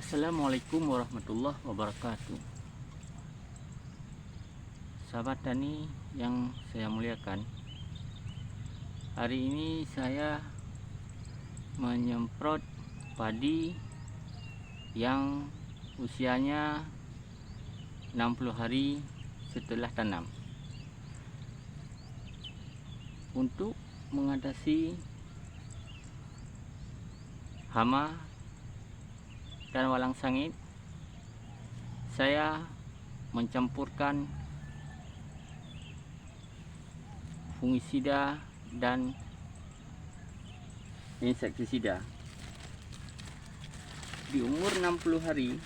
Assalamualaikum warahmatullahi wabarakatuh. Sahabat tani yang saya muliakan, hari ini saya menyemprot padi yang usianya 60 hari setelah tanam untuk mengatasi hama dan walang sangit. Saya mencampurkan fungisida dan insektisida. Di umur 60 hari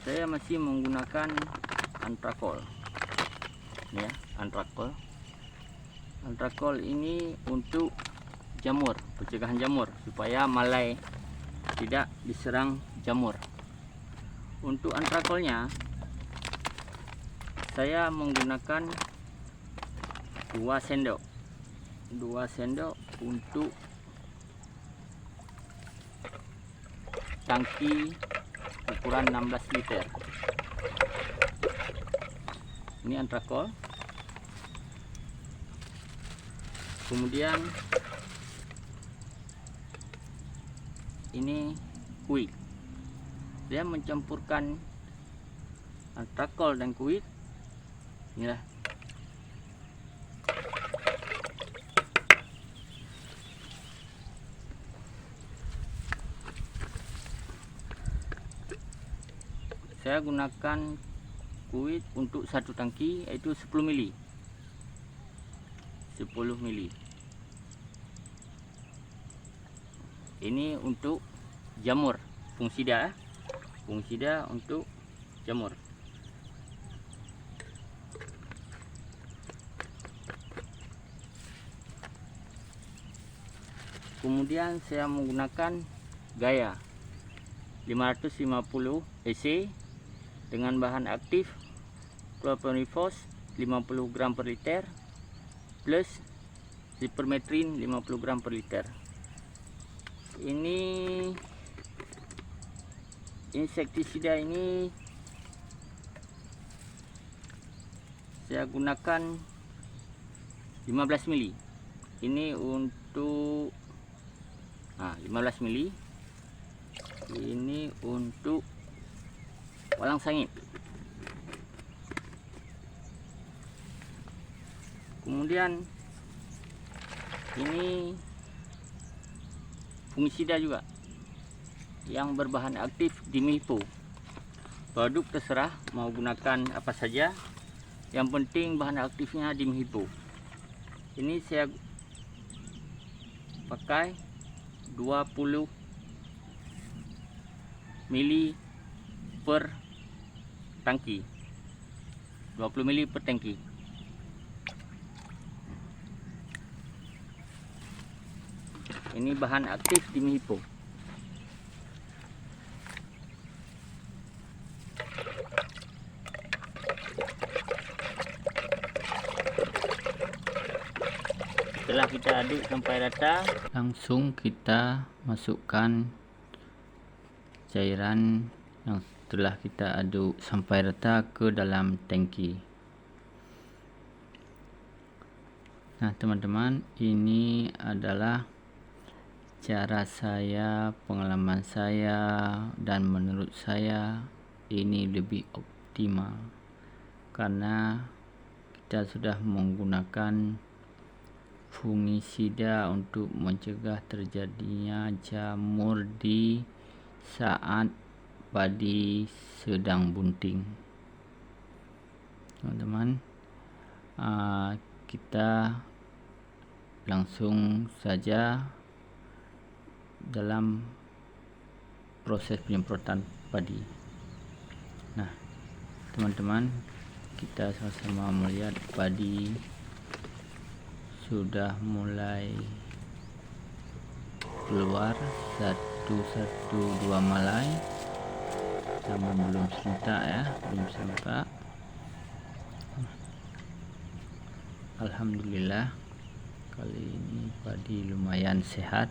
saya masih menggunakan antrakol. Ya, antrakol. Antrakol ini untuk jamur, pencegahan jamur supaya malai tidak diserang jamur. Untuk antrakolnya saya menggunakan 2 sendok untuk tangki ukuran 16 liter. Ini antrakol. Kemudian ini kuik. Saya mencampurkan antrakol dan kuik. Inilah. Saya gunakan kuik untuk satu tangki, yaitu 10 mili. Ini untuk jamur, fungisida untuk jamur. Kemudian saya menggunakan gaya 550 cc dengan bahan aktif chlorpyrifos 50 gram per liter plus sipermetrin 50 gram per liter. Ini insektisida ini saya gunakan 15 mili. Ini untuk 15 mili. Ini untuk walang sangit. Kemudian ini fungisida juga yang berbahan aktif Dimehipo. Produk terserah mau gunakan apa saja, yang penting bahan aktifnya Dimehipo. Ini saya pakai 20 mili per tangki. 20 mili per tangki. Ini bahan aktif Dimehipo. Setelah kita aduk sampai rata, langsung kita masukkan cairan yang setelah kita aduk sampai rata ke dalam tangki. Nah teman-teman, ini adalah cara saya, pengalaman saya, dan menurut saya ini lebih optimal karena kita sudah menggunakan fungisida untuk mencegah terjadinya jamur di saat padi sedang bunting. Teman-teman, kita langsung saja dalam proses penyemprotan padi. Nah teman-teman, kita sama-sama melihat padi sudah mulai keluar dua malai, namun belum serentak ya, belum serentak. Alhamdulillah kali ini padi lumayan sehat.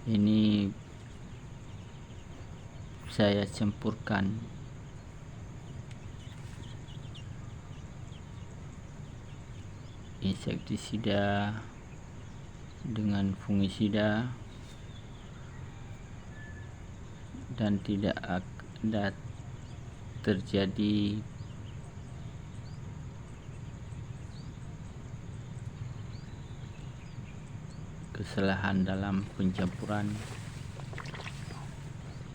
Ini saya campurkan insektisida dengan fungisida dan tidak ada terjadi kesalahan dalam pencampuran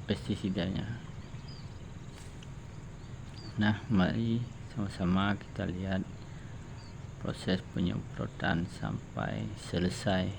pestisidanya. Nah, mari sama-sama kita lihat proses penyemprotan sampai selesai.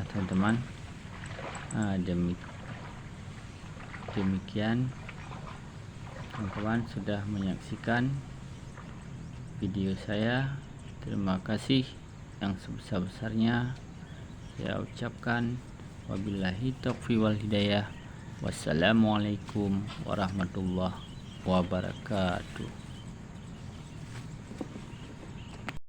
Nah teman-teman, demikian teman-teman sudah menyaksikan video saya. Terima kasih yang sebesar-besarnya saya ucapkan. Wabillahi taufiq wal hidayah. Wassalamualaikum warahmatullahi wabarakatuh.